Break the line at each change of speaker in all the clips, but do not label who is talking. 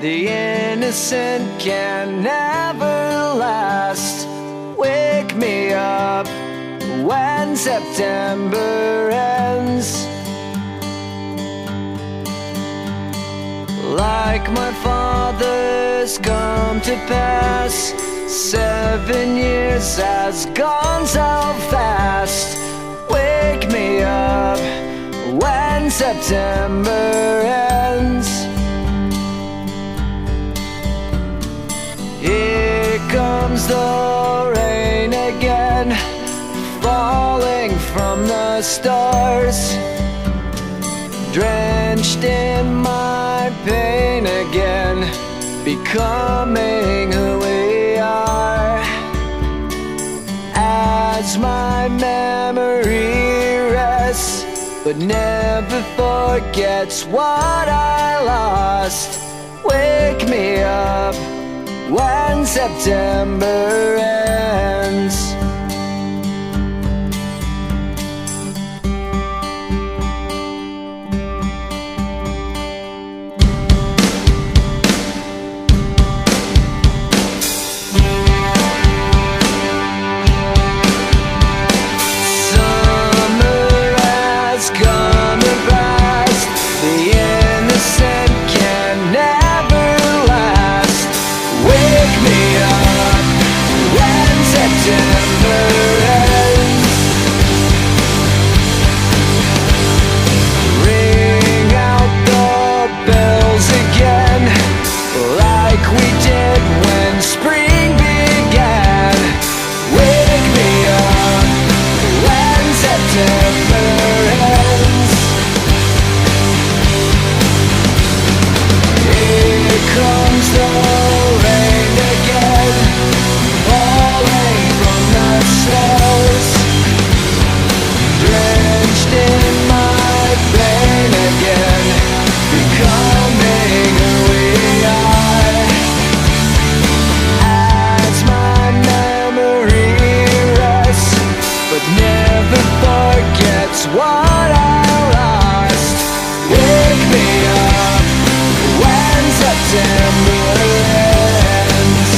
The innocent can never last. Wake me up when September ends. Like my father's come to pass, 7 years has gone so fast. Wake me up when September ends. Here comes the rain again, falling from the stars, drenched in my pain again, becoming who we are. As my memory rests, but never forgets what I lost. Wake me up when September ends. What I lost. Wake me up when September ends.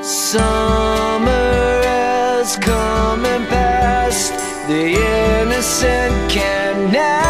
Summer has come and passed. The innocent can never